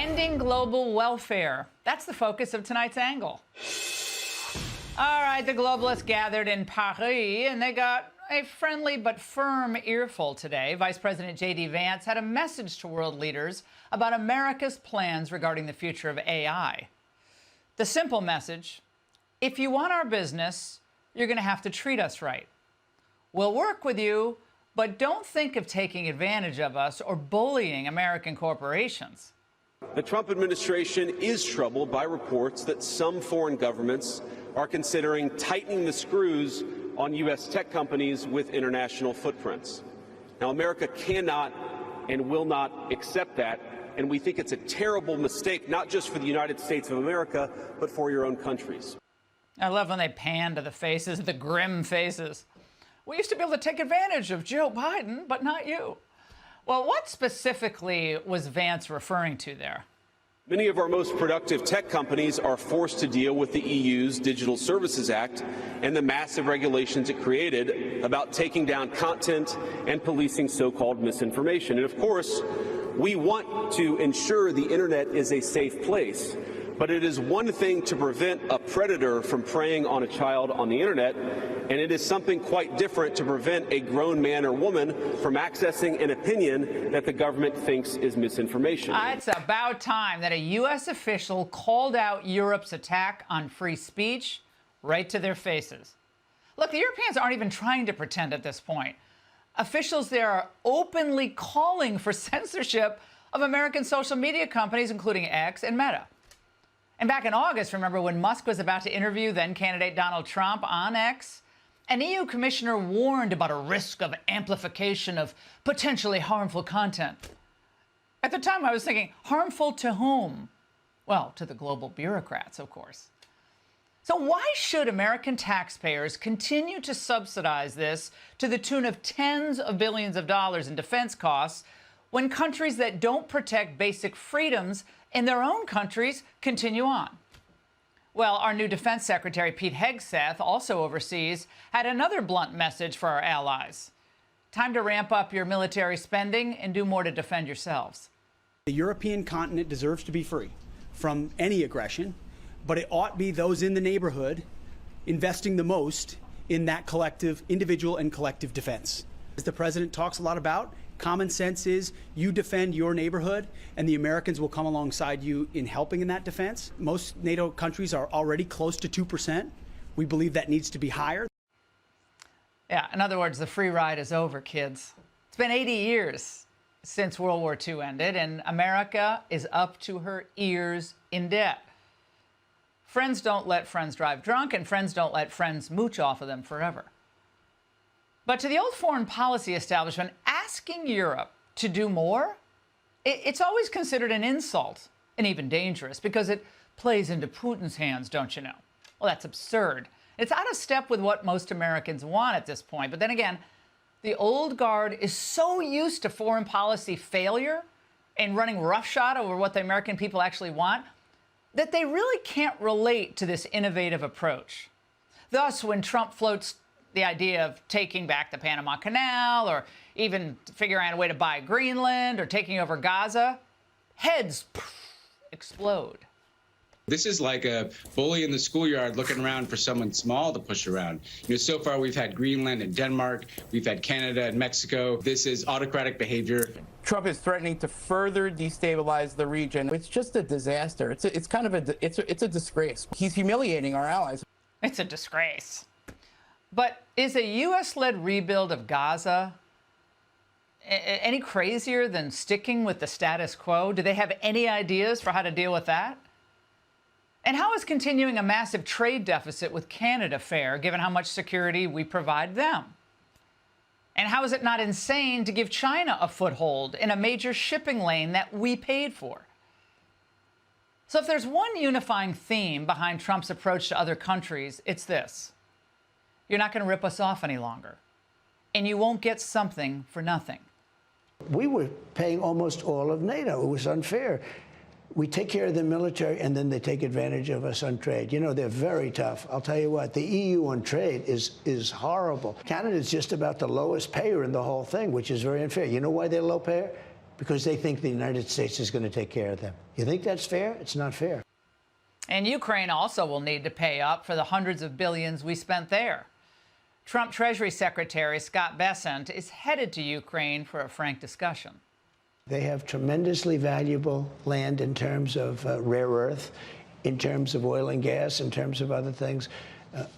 Ending global welfare. That's the focus of tonight's angle. All right, the globalists gathered in Paris, and they got a friendly but firm earful today. Vice President J.D. Vance had a message to world leaders about America's plans regarding the future of AI. The simple message: if you want our business, you're going to have to treat us right. We'll work with you, but don't think of taking advantage of us or bullying American corporations. The Trump administration is troubled by reports that some foreign governments are considering tightening the screws on U.S. tech companies with international footprints. Now, America cannot and will not accept that, and we think it's a terrible mistake, not just for the United States of America, but for your own countries. I love when they pan to the faces, the grim faces. We used to be able to take advantage of Joe Biden, but not you. Well, what specifically was Vance referring to there? Many of our most productive tech companies are forced to deal with the EU's Digital Services Act and the massive regulations it created about taking down content and policing so-called misinformation. And of course, we want to ensure the internet is a safe place. But it is one thing to prevent a predator from preying on a child on the internet, and it is something quite different to prevent a grown man or woman from accessing an opinion that the government thinks is misinformation. It's about time that a U.S. official called out Europe's attack on free speech right to their faces. Look, the Europeans aren't even trying to pretend at this point. Officials there are openly calling for censorship of American social media companies, including X and Meta. And back in August, remember when Musk was about to interview then-candidate Donald Trump on X? An EU commissioner warned about a risk of amplification of potentially harmful content. At the time, I was thinking, harmful to whom? Well, to the global bureaucrats, of course. So why should American taxpayers continue to subsidize this to the tune of tens of billions of dollars in defense costs when countries that don't protect basic freedoms in their own countries continue on? Well, our new Defense Secretary, Pete Hegseth, also overseas, had another blunt message for our allies. Time to ramp up your military spending and do more to defend yourselves. The European continent deserves to be free from any aggression, but it ought be those in the neighborhood investing the most in that collective, individual and collective defense. As the president talks a lot about, common sense is you defend your neighborhood and the Americans will come alongside you in helping in that defense. Most NATO countries are already close to 2%. We believe that needs to be higher. Yeah, in other words, the free ride is over, kids. It's been 80 years since World War II ended, and America is up to her ears in debt. Friends don't let friends drive drunk, and friends don't let friends mooch off of them forever. But to the old foreign policy establishment, asking Europe to do more, it's always considered an insult and even dangerous because it plays into Putin's hands, don't you know? Well, that's absurd. It's out of step with what most Americans want at this point. But then again, the old guard is so used to foreign policy failure and running roughshod over what the American people actually want that they really can't relate to this innovative approach. Thus, when Trump floats the idea of taking back the Panama Canal or even figuring out a way to buy Greenland or taking over Gaza, heads explode. This is like a bully in the schoolyard looking around for someone small to push around. You know, so far we've had Greenland and Denmark, we've had Canada and Mexico. This is autocratic behavior. Trump is threatening to further destabilize the region. It's just a disaster. It's kind of a disgrace. He's humiliating our allies. It's a disgrace. But is a U.S.-led rebuild of Gaza any crazier than sticking with the status quo? Do they have any ideas for how to deal with that? And how is continuing a massive trade deficit with Canada fair, given how much security we provide them? And how is it not insane to give China a foothold in a major shipping lane that we paid for? So if there's one unifying theme behind Trump's approach to other countries, it's this: you're not going to rip us off any longer, and you won't get something for nothing. We were paying almost all of NATO. It was unfair. We take care of the military, and then they take advantage of us on trade. You know, they're very tough. I'll tell you what, the EU on trade is horrible. Canada is just about the lowest payer in the whole thing, which is very unfair. You know why they're low payer? because they think the United States is going to take care of them. You think that's fair? It's not fair. And Ukraine also will need to pay up for the hundreds of billions we spent there. Trump Treasury Secretary Scott Bessent is headed to Ukraine for a frank discussion. They have tremendously valuable land in terms of rare earth, in terms of oil and gas, in terms of other things.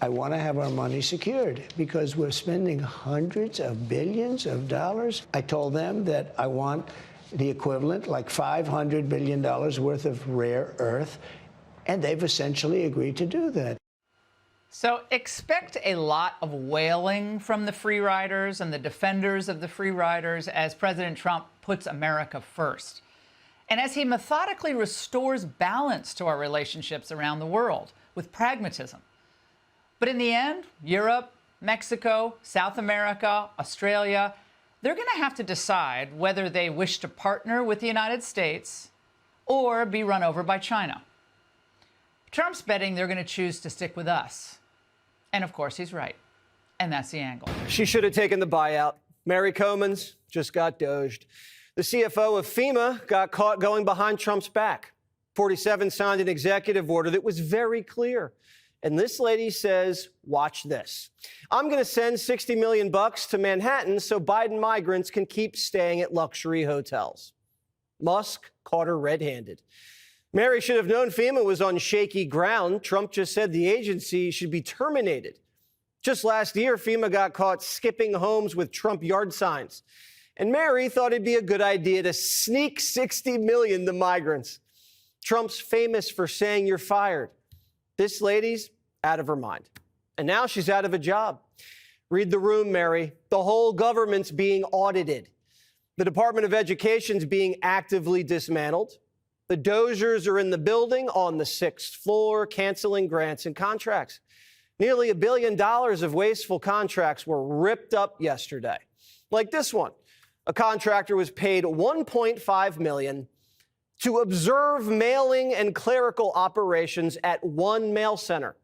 I want to have our money secured because we're spending hundreds of billions of dollars. I told them that I want the equivalent, like $500 billion worth of rare earth, and they've essentially agreed to do that. So expect a lot of wailing from the free riders and the defenders of the free riders as President Trump puts America first, and as he methodically restores balance to our relationships around the world with pragmatism. But in the end, Europe, Mexico, South America, Australia, they're going to have to decide whether they wish to partner with the United States or be run over by China. Trump's betting they're going to choose to stick with us. And of course, he's right. And that's the angle. She should have taken the buyout. Mary Comans just got doged. The CFO of FEMA got caught going behind Trump's back. 47 signed an executive order that was very clear. And this lady says, watch this. I'm going to send $60 million to Manhattan so Biden migrants can keep staying at luxury hotels. Musk caught her red-handed. Mary should have known FEMA was on shaky ground. Trump just said the agency should be terminated. Just last year, FEMA got caught skipping homes with Trump yard signs. And Mary thought it'd be a good idea to sneak $60 million to migrants. Trump's famous for saying you're fired. This lady's out of her mind. And now she's out of a job. Read the room, Mary. The whole government's being audited. The Department of Education's being actively dismantled. The Dozers are in the building on the 6th floor, canceling grants and contracts. Nearly $1 billion of wasteful contracts were ripped up yesterday. Like this one. A contractor was paid $1.5 million to observe mailing and clerical operations at one mail center.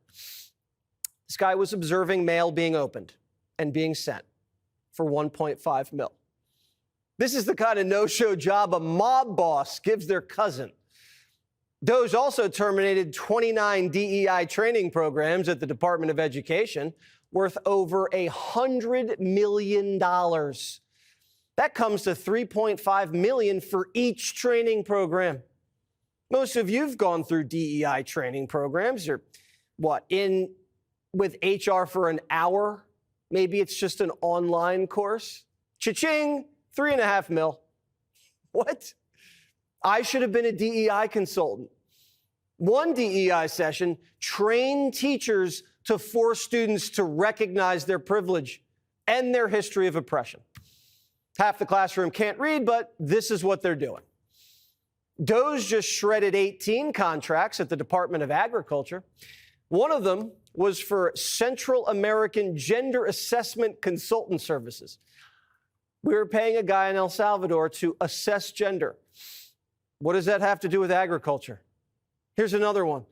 This guy was observing mail being opened and being sent for $1.5 million. This is the kind of no-show job a mob boss gives their cousin. DOGE also terminated 29 DEI training programs at the Department of Education worth over $100 million. That comes to $3.5 million for each training program. Most of you've gone through DEI training programs. You're, in with HR for an hour? Maybe it's just an online course. Cha-ching, $3.5 million. What? I should have been a DEI consultant. One DEI session trained teachers to force students to recognize their privilege and their history of oppression. Half the classroom can't read, but this is what they're doing. DOGE just shredded 18 contracts at the Department of Agriculture. One of them was for Central American Gender Assessment Consultant Services. We were paying a guy in El Salvador to assess gender. What does that have to do with agriculture? Here's another one.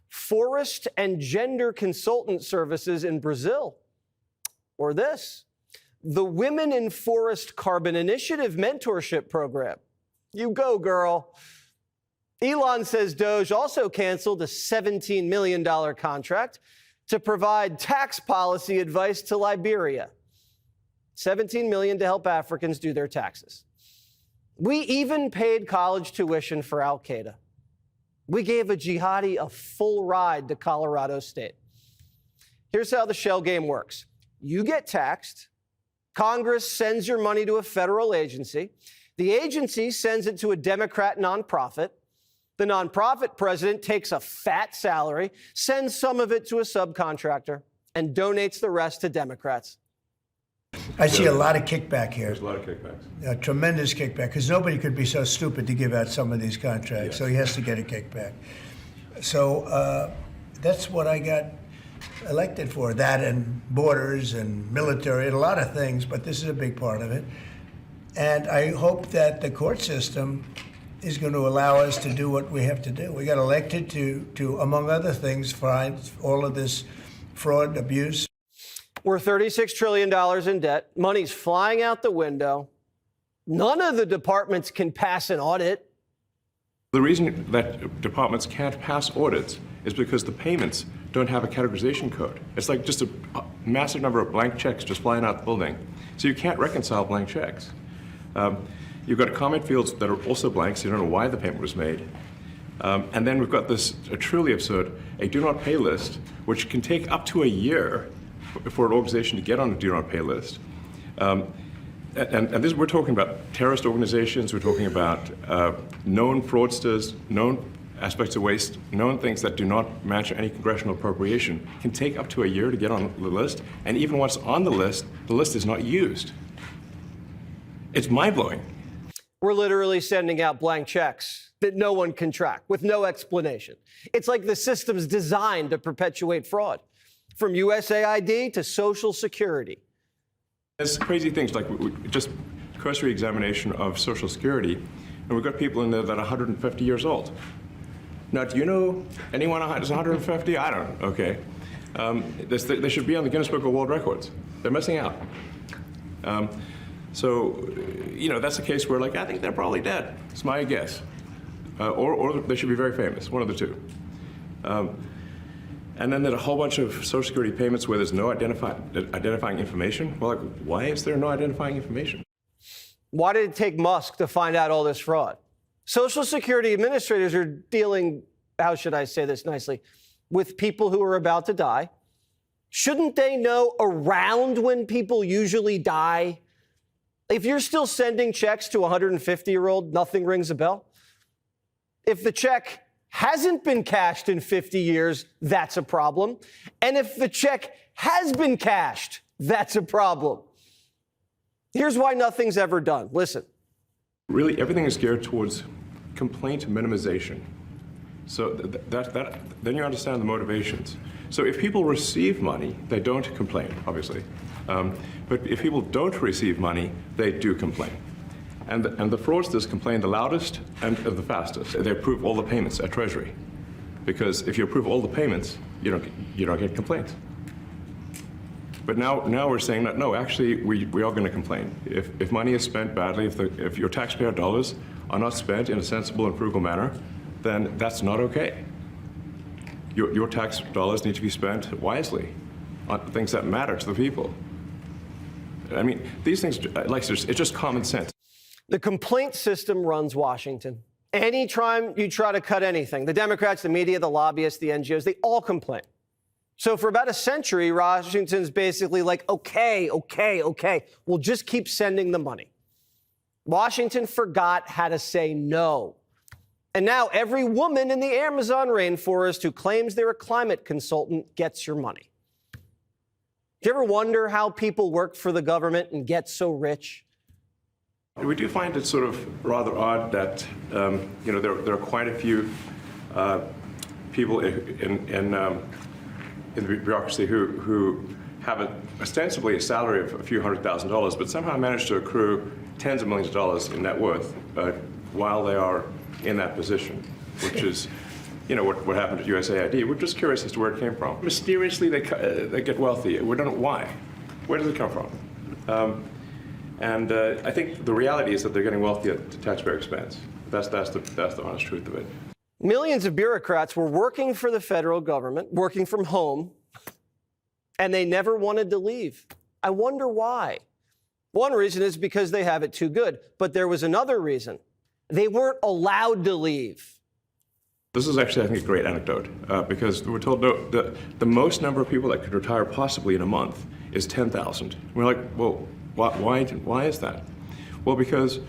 Forest and Gender Consultant Services in Brazil. Or this. The Women in Forest Carbon Initiative Mentorship Program. You go, girl. Elon says DOGE also canceled a $17 million contract to provide tax policy advice to Liberia. $17 million to help Africans do their taxes. We even paid college tuition for Al-Qaeda. We gave a jihadi a full ride to Colorado State. Here's how the shell game works. You get taxed. Congress sends your money to a federal agency. The agency sends it to a Democrat nonprofit. The nonprofit president takes a fat salary, sends some of it to a subcontractor, and donates the rest to Democrats. I see a lot of kickback here. There's a lot of kickbacks. A tremendous kickback, because nobody could be so stupid to give out some of these contracts, Yes. so he has to get a kickback. So that's what I got elected for, that and borders and military and a lot of things, but this is a big part of it. And I hope that the court system is going to allow us to do what we have to do. We got elected to among other things, find all of this fraud, abuse. We're $36 trillion in debt. Money's flying out the window. None of the departments can pass an audit. The reason that departments can't pass audits is because the payments don't have a categorization code. It's like just a massive number of blank checks just flying out the building. So you can't reconcile blank checks. You've got comment fields that are also blank, so you don't know why the payment was made. And then we've got this truly absurd, a do not pay list, which can take up to a year for an organization to get on a do not pay list. And this, we're talking about terrorist organizations, we're talking about known fraudsters, known aspects of waste, known things that do not match any congressional appropriation, can take up to a year to get on the list. And even once on the list is not used. It's mind-blowing. We're literally sending out blank checks that no one can track with no explanation. It's like the system's designed to perpetuate fraud, from USAID to Social Security. There's crazy things like just cursory examination of Social Security, and we've got people in there that are 150 years old. Now, do you know anyone who's 150? I don't. Okay. They should be on the Guinness Book of World Records. They're missing out. So, you know, that's a case where, like, I think they're probably dead. It's my guess. Or they should be very famous, one of the two. And then there's a whole bunch of Social Security payments where there's no identifying information. Well, like, why is there no identifying information? Why did it take Musk to find out all this fraud? Social Security administrators are dealing, how should I say this nicely, with people who are about to die. Shouldn't they know around when people usually die? If you're still sending checks to a 150-year-old, nothing rings a bell. If the check hasn't been cashed in 50 years, that's a problem. And if the check has been cashed, that's a problem. Here's why nothing's ever done. Listen. Really, everything is geared towards complaint minimization. So then you understand the motivations. So if people receive money, they don't complain, obviously. But if people don't receive money, they do complain. And the fraudsters complain the loudest and the fastest. They approve all the payments at Treasury. Because if you approve all the payments, you don't get complaints. But now we're saying that, no, actually, we are going to complain. If money is spent badly, if your taxpayer dollars are not spent in a sensible and frugal manner, then that's not okay. Your tax dollars need to be spent wisely on things that matter to the people. I mean, these things, like, it's just common sense. The complaint system runs Washington. Anytime you try to cut anything, the Democrats, the media, the lobbyists, the NGOs, they all complain. So for about a century, Washington's basically like, okay, we'll just keep sending the money. Washington forgot how to say no. And now every woman in the Amazon rainforest who claims they're a climate consultant gets your money. Do you ever wonder how people work for the government and get so rich? We do find it sort of rather odd that there are quite a few people in the bureaucracy who have ostensibly a salary of a few $100,000, but somehow manage to accrue tens of millions of dollars in net worth while they are in that position, which is, what happened at USAID. We're just curious as to where it came from. Mysteriously, they get wealthy. We don't know why. Where does it come from? And I think the reality is that they're getting wealthy at the taxpayer expense. That's the honest truth of it. Millions of bureaucrats were working for the federal government, working from home, and they never wanted to leave. I wonder why. One reason is because they have it too good, but there was another reason. They weren't allowed to leave. This is actually, I think, a great anecdote, because we're told the most number of people that could retire possibly in a month is 10,000. We're like, well, why is that? Well, because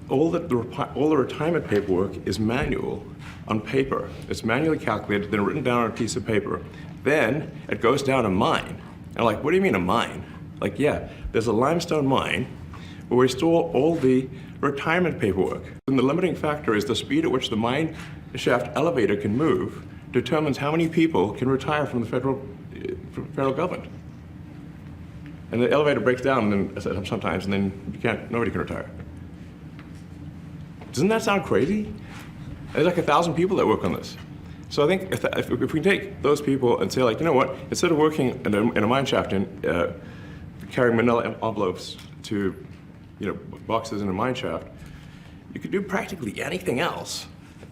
all the retirement paperwork is manual on paper. It's manually calculated, then written down on a piece of paper. Then it goes down a mine. And like, what do you mean a mine? Like, yeah, there's a limestone mine where we store all the retirement paperwork. And the limiting factor is the speed at which the mine shaft elevator can move determines how many people can retire from the federal government. And the elevator breaks down sometimes, and then nobody can retire. Doesn't that sound crazy? There's like 1,000 people that work on this. So I think if we take those people and say, like, you know what, instead of working in a mine shaft and carrying manila envelopes to boxes in a mine shaft. You could do practically anything else,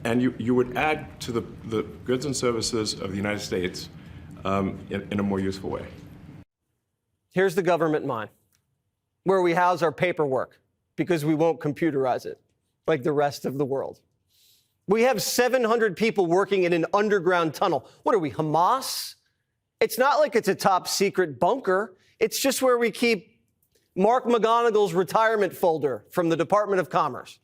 and you would add to the goods and services of the United States in a more useful way. Here's the government mine, where we house our paperwork because we won't computerize it like the rest of the world. We have 700 people working in an underground tunnel. What are we, Hamas? It's not like it's a top secret bunker. It's just where we keep Mark McGonagall's retirement folder from the Department of Commerce.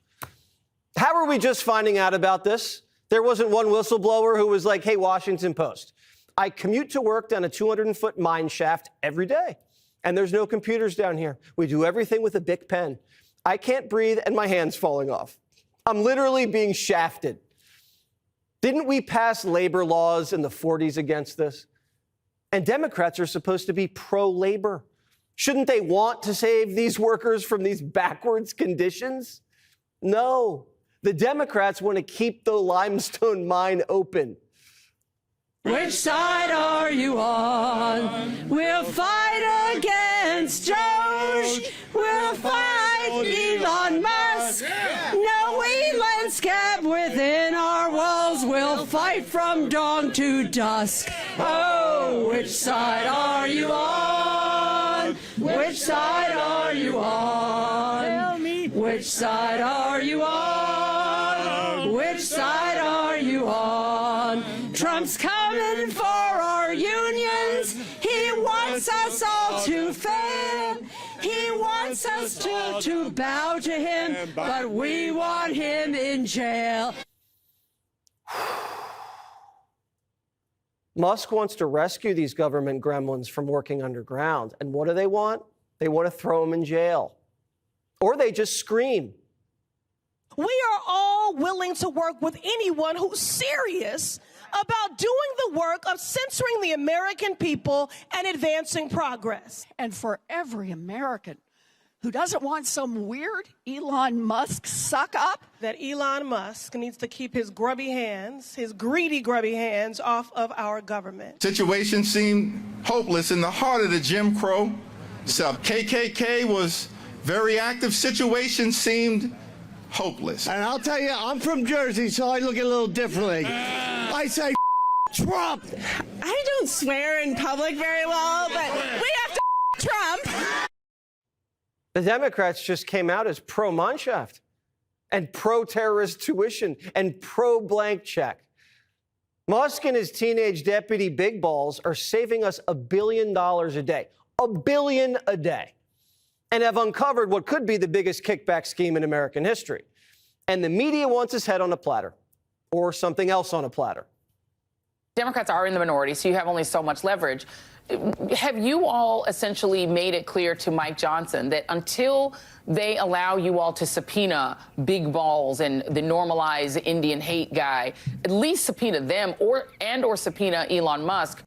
How are we just finding out about this? There wasn't one whistleblower who was like, hey, Washington Post, I commute to work down a 200-foot mine shaft every day, and there's no computers down here. We do everything with a Bic pen. I can't breathe, and my hand's falling off. I'm literally being shafted. Didn't we pass labor laws in the 40s against this? And Democrats are supposed to be pro-labor. Shouldn't they want to save these workers from these backwards conditions? No. The Democrats want to keep the limestone mine open. Which side are you on? We'll fight against DOGE. We'll fight Elon Musk. No Elon's kept within our walls. We'll fight from dawn to dusk. Oh, which side are you on? Which side are you on? Tell me. Which side are you on? Which side are you on? Trump's coming for our unions. He wants us all to fail. He wants us to bow to him, but we want him in jail. Musk wants to rescue these government gremlins from working underground. And what do they want? They want to throw them in jail. Or they just scream. We are all willing to work with anyone who's serious about doing the work of censoring the American people and advancing progress. And for every American who doesn't want some weird Elon Musk suck up, that Elon Musk needs to keep his grubby hands, his greedy grubby hands off of our government. Situation seemed hopeless in the heart of the Jim Crow. KKK was very active. Situation seemed hopeless. And I'll tell you, I'm from Jersey, so I look a little differently. I say Trump. I don't swear in public very well, but we have to Trump. The Democrats just came out as pro-mineshaft and pro-terrorist tuition and pro-blank check. Musk and his teenage deputy big balls are saving us $1 billion a day. $1 billion a day. And have uncovered what could be the biggest kickback scheme in American history. And the media wants his head on a platter or something else on a platter. Democrats are in the minority, so you have only so much leverage. Have you all essentially made it clear to Mike Johnson that until they allow you all to subpoena big balls and the normalized Indian hate guy, at least subpoena them or subpoena Elon Musk?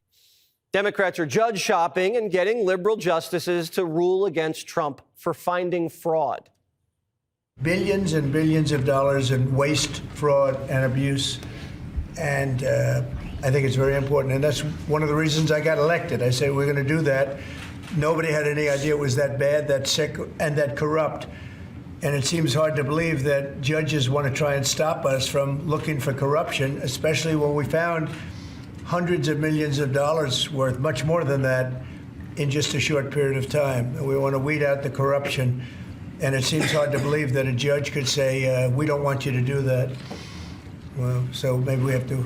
Democrats are judge shopping and getting liberal justices to rule against Trump for finding fraud. Billions and billions of dollars in waste, fraud, and abuse. And I think it's very important. And that's one of the reasons I got elected. I said, we're going to do that. Nobody had any idea it was that bad, that sick, and that corrupt. And it seems hard to believe that judges want to try and stop us from looking for corruption, especially when we found hundreds of millions of dollars worth, much more than that, in just a short period of time. And we want to weed out the corruption. And it seems hard to believe that a judge could say, we don't want you to do that. Well, so maybe we have to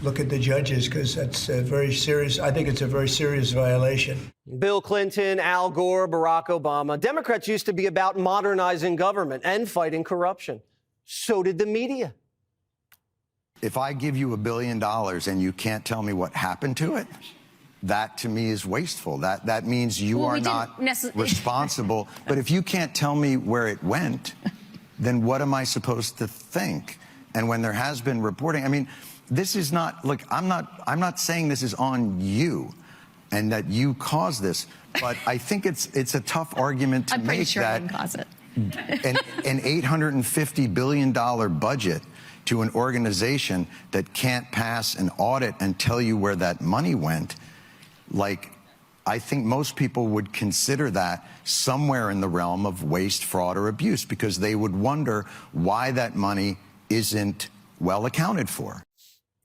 look at the judges, because that's a very serious, I think it's a very serious violation. Bill Clinton, Al Gore, Barack Obama. Democrats used to be about modernizing government and fighting corruption. So did the media. If I give you $1 billion and you can't tell me what happened to it, that to me is wasteful. That means you are not responsible. But if you can't tell me where it went, then what am I supposed to think? And when there has been reporting, I mean, this is not, look, I'm not saying this is on you and that you caused this, but I think it's a tough argument to make sure that I didn't cause it. an $850 billion budget to an organization that can't pass an audit and tell you where that money went, like, I think most people would consider that somewhere in the realm of waste, fraud, or abuse, because they would wonder why that money isn't well accounted for.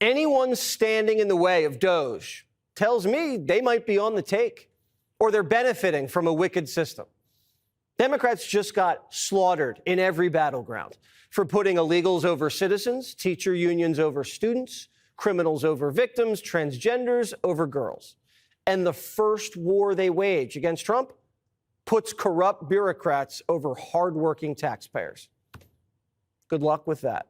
Anyone standing in the way of DOGE tells me they might be on the take, or they're benefiting from a wicked system. Democrats just got slaughtered in every battleground for putting illegals over citizens, teacher unions over students, criminals over victims, transgenders over girls. And the first war they wage against Trump puts corrupt bureaucrats over hardworking taxpayers. Good luck with that.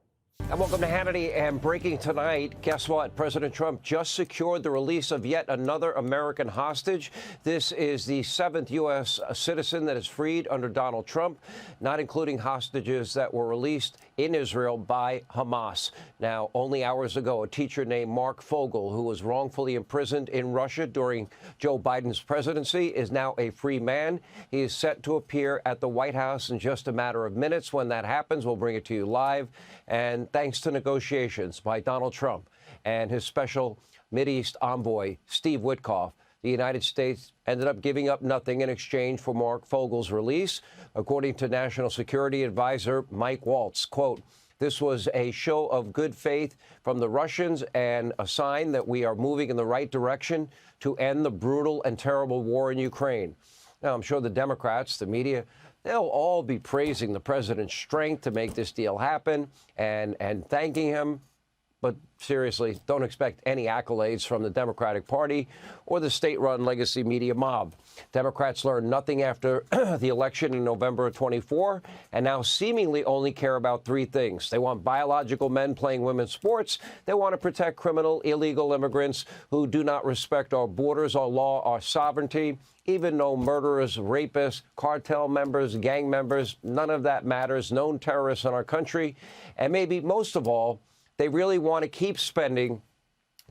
And welcome to Hannity. And breaking tonight, guess what? President Trump just secured the release of yet another American hostage. This is the 7th U.S. citizen that is freed under Donald Trump, not including hostages that were released in Israel by Hamas. Now, only hours ago, a teacher named Mark Fogel, who was wrongfully imprisoned in Russia during Joe Biden's presidency, is now a free man. He is set to appear at the White House in just a matter of minutes. When that happens, we'll bring it to you live. And thanks to negotiations by Donald Trump and his special Mideast envoy, Steve Witkoff, the United States ended up giving up nothing in exchange for Mark Fogel's release. According to National Security Advisor Mike Waltz, quote, "This was a show of good faith from the Russians and a sign that we are moving in the right direction to end the brutal and terrible war in Ukraine." Now, I'm sure the Democrats, the media, they'll all be praising the president's strength to make this deal happen and thanking him. But seriously, don't expect any accolades from the Democratic Party or the state-run legacy media mob. Democrats learned nothing after the election in November of 24 and now seemingly only care about three things. They want biological men playing women's sports. They want to protect criminal, illegal immigrants who do not respect our borders, our law, our sovereignty. Even though murderers, rapists, cartel members, gang members, none of that matters, known terrorists in our country. And maybe most of all, they really want to keep spending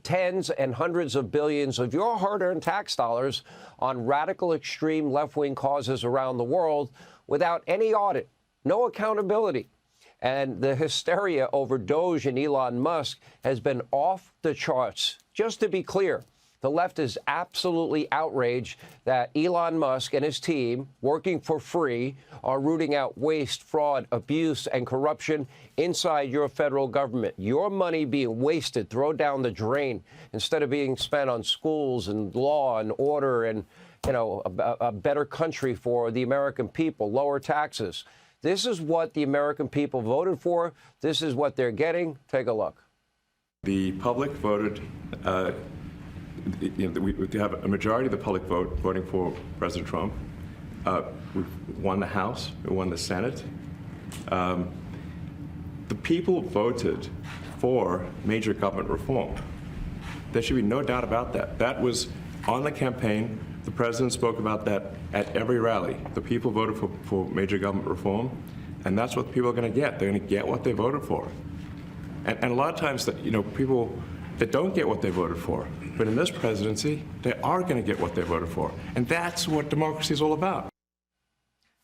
tens and hundreds of billions of your hard-earned tax dollars on radical, extreme left-wing causes around the world without any audit, no accountability. And the hysteria over DOGE and Elon Musk has been off the charts. Just to be clear, the left is absolutely outraged that Elon Musk and his team, working for free, are rooting out waste, fraud, abuse, and corruption inside your federal government. Your money being wasted, thrown down the drain, instead of being spent on schools and law and order and, you know, a better country for the American people, lower taxes. This is what the American people voted for. This is what they're getting. Take a look. The public voted. We have a majority of the public voting for President Trump. We've won the House, we won the Senate. The people voted for major government reform. There should be no doubt about that. That was on the campaign. The president spoke about that at every rally. The people voted for major government reform, and that's what people are going to get. They're going to get what they voted for. And a lot of times, people that don't get what they voted for. But in this presidency, they are going to get what they voted for. And that's what democracy is all about.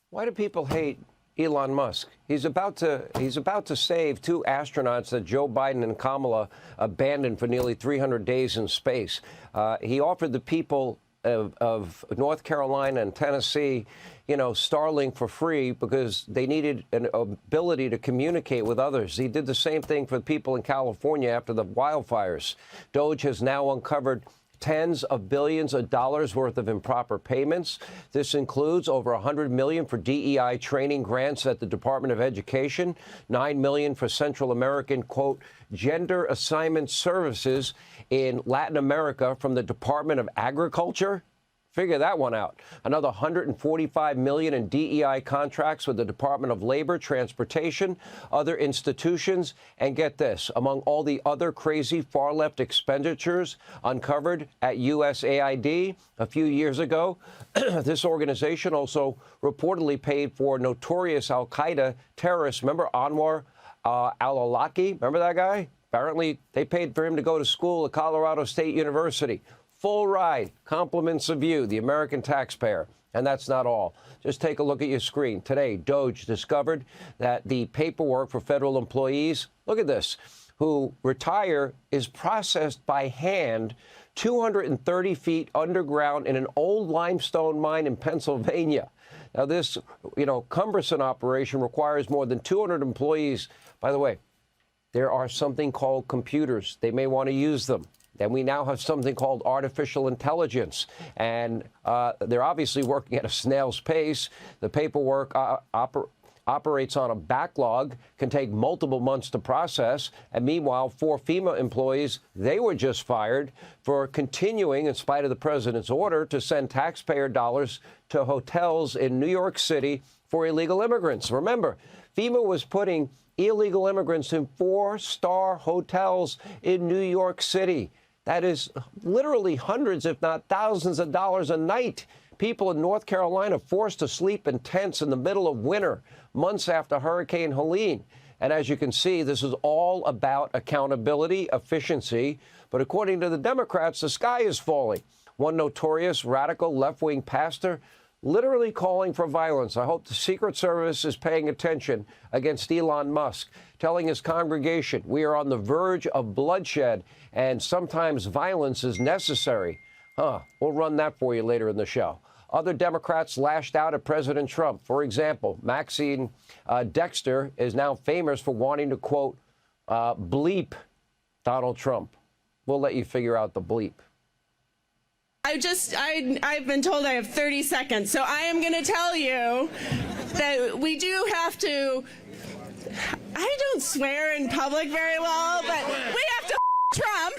Why do people hate Elon Musk? He's about to save two astronauts that Joe Biden and Kamala abandoned for nearly 300 days in space. He offered the people of North Carolina and Tennessee, Starlink for free because they needed an ability to communicate with others. He did the same thing for the people in California after the wildfires. DOGE has now uncovered tens of billions of dollars worth of improper payments. This includes over $100 million for DEI training grants at the Department of Education, $9 million for Central American, quote, gender assignment services in Latin America from the Department of Agriculture. Figure that one out. Another $145 million in DEI contracts with the Department of Labor, Transportation, other institutions. And get this, among all the other crazy far-left expenditures uncovered at USAID a few years ago, this organization also reportedly paid for notorious al-Qaeda terrorists. Remember Anwar al-Awlaki? Remember that guy? Apparently, they paid for him to go to school at Colorado State University. Full ride, compliments of you, the American taxpayer. And that's not all. Just take a look at your screen. Today, DOGE discovered that the paperwork for federal employees, look at this, who retire is processed by hand 230 feet underground in an old limestone mine in Pennsylvania. Now, this, cumbersome operation requires more than 200 employees. By the way, there are something called computers. They may want to use them. And we now have something called artificial intelligence. And they're obviously working at a snail's pace. The paperwork operates on a backlog, can take multiple months to process. And meanwhile, 4 FEMA employees, they were just fired for continuing, in spite of the president's order, to send taxpayer dollars to hotels in New York City for illegal immigrants. Remember, FEMA was putting illegal immigrants in 4-star hotels in New York City. That is literally hundreds, if not thousands of dollars a night. People in North Carolina forced to sleep in tents in the middle of winter, months after Hurricane Helene. And as you can see, this is all about accountability, efficiency. But according to the Democrats, the sky is falling. One notorious radical left-wing pastor literally calling for violence. I hope the Secret Service is paying attention against Elon Musk, telling his congregation, we are on the verge of bloodshed and sometimes violence is necessary. We'll run that for you later in the show. Other Democrats lashed out at President Trump. For example, Maxine Dexter is now famous for wanting to, quote, bleep Donald Trump. We'll let you figure out the bleep. I've been told I have 30 seconds, so I am going to tell you that we do have to, I don't swear in public very well, but we have to Trump.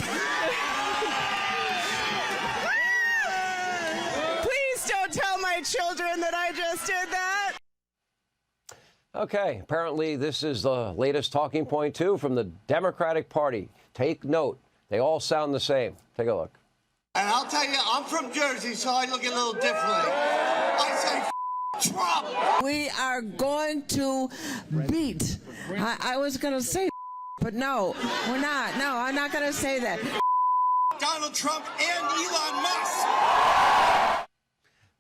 Please don't tell my children that I just did that. Okay, apparently this is the latest talking point, too, from the Democratic Party. Take note. They all sound the same. Take a look. And I'll tell you, I'm from Jersey, so I look a little differently. I say, Trump! We are going to beat. I was going to say, but no, we're not. No, I'm not going to say that. Donald Trump and Elon Musk.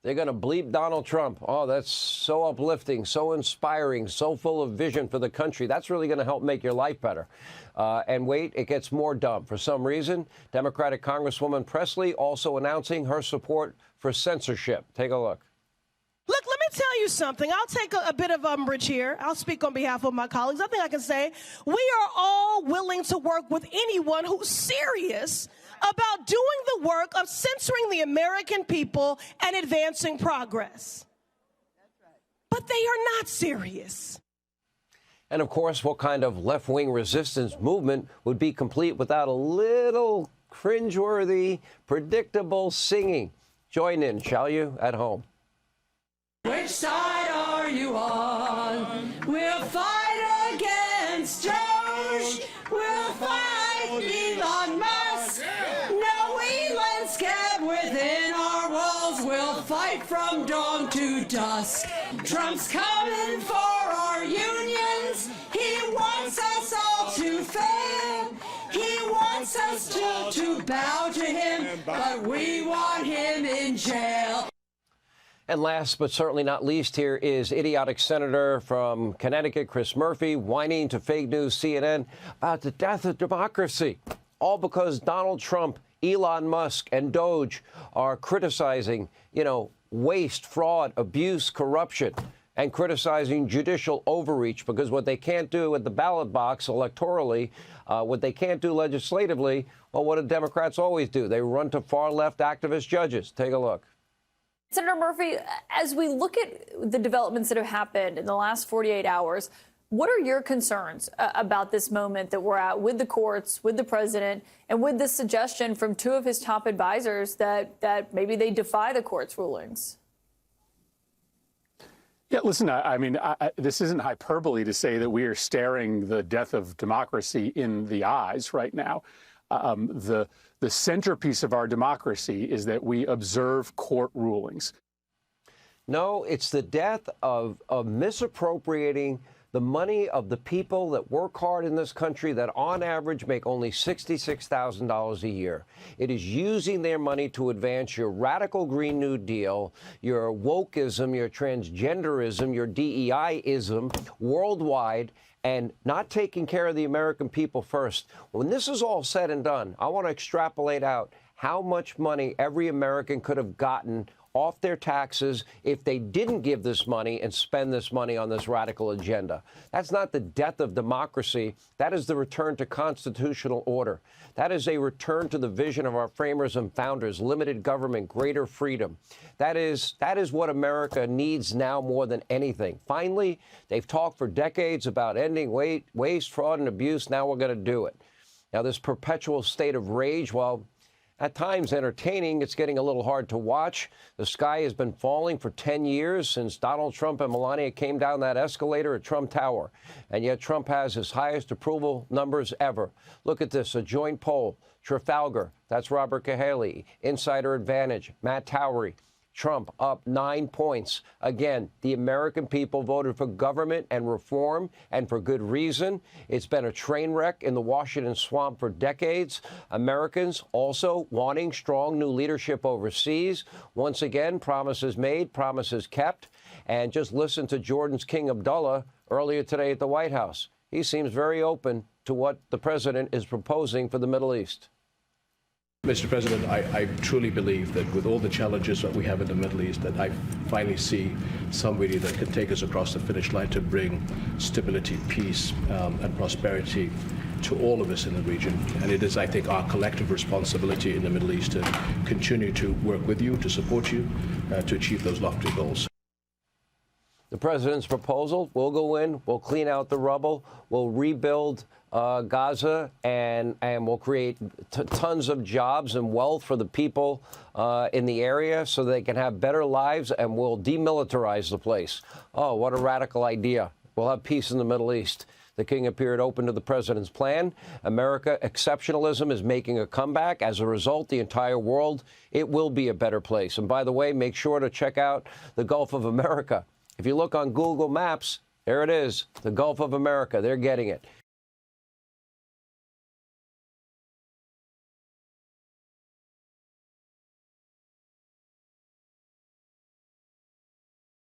They're going to bleep Donald Trump. Oh, that's so uplifting, so inspiring, so full of vision for the country. That's really going to help make your life better. And wait, it gets more dumb. For some reason, Democratic Congresswoman Presley also announcing her support for censorship. Take a look. Look, let me tell you something. I'll take a bit of umbrage here. I'll speak on behalf of my colleagues. I think I can say we are all willing to work with anyone who's serious about doing the work of censoring the American people and advancing progress. But they are not serious. And of course, what kind of left-wing resistance movement would be complete without a little cringeworthy, predictable singing? Join in, shall you, at home. Which side are you on? We'll fight against DOGE. We'll fight Elon Musk. No Elon's kept within our walls. We'll fight from dawn to dusk. Trump's coming for our unions. He wants us all to fail. He wants us to bow to him, but we want him in jail. And last but certainly not least, here is idiotic Senator from Connecticut, Chris Murphy, whining to fake news CNN about the death of democracy, all because Donald Trump, Elon Musk, and DOGE are criticizing, waste, fraud, abuse, corruption, and criticizing judicial overreach, because what they can't do at the ballot box electorally, what they can't do legislatively, well, what do Democrats always do? They run to far-left activist judges. Take a look. Senator Murphy, as we look at the developments that have happened in the last 48 hours, what are your concerns about this moment that we're at with the courts, with the president, and with this suggestion from 2 of his top advisors that maybe they defy the court's rulings? Yeah, listen, I mean, this isn't hyperbole to say that we are staring the death of democracy in the eyes right now. The centerpiece of our democracy is that we observe court rulings. No, it's the death of misappropriating the money of the people that work hard in this country that on average make only $66,000 a year. It is using their money to advance your radical Green New Deal, your wokeism, your transgenderism, your DEI-ism worldwide. and not taking care of the American people first. When this is all said and done, I want to extrapolate out how much money every American could have gotten off their taxes if they didn't give this money and spend this money on this radical agenda. That's not the death of democracy. That is the return to constitutional order. That is a return to the vision of our framers and founders, limited government, greater freedom. That is what America needs now more than anything. Finally, they've talked for decades about ending waste, fraud, and abuse. Now we're going to do it. Now, this perpetual state of rage, well, at times entertaining, it's getting a little hard to watch. The sky has been falling for 10 years since Donald Trump and Melania came down that escalator at Trump Tower. And yet Trump has his highest approval numbers ever. Look at this, a joint poll. Trafalgar, that's Robert Cahaly. Insider Advantage, Matt Towery. Trump up 9 points. Again, the American people voted for government and reform, and for good reason. It's been a train wreck in the Washington swamp for decades. Americans also wanting strong new leadership overseas. Once again, promises made, promises kept. And just listen to Jordan's King Abdullah earlier today at the White House. He seems very open to what the president is proposing for the Middle East. Mr. President, I truly believe that with all the challenges that we have in the Middle East, that I finally see somebody that can take us across the finish line to bring stability, peace, and prosperity to all of us in the region. And it is, I think, our collective responsibility in the Middle East to continue to work with you, to support you, to achieve those lofty goals. The president's proposal, we'll go in, we'll clean out the rubble, we'll rebuild Gaza, and we'll create tons of jobs and wealth for the people in the area so they can have better lives, and we'll demilitarize the place. Oh, what a radical idea. We'll have peace in the Middle East. The king appeared open to the president's plan. America exceptionalism is making a comeback. As a result, the entire world, it will be a better place. And by the way, make sure to check out the Gulf of America. If you look on Google Maps, there it is, the Gulf of America. They're getting it.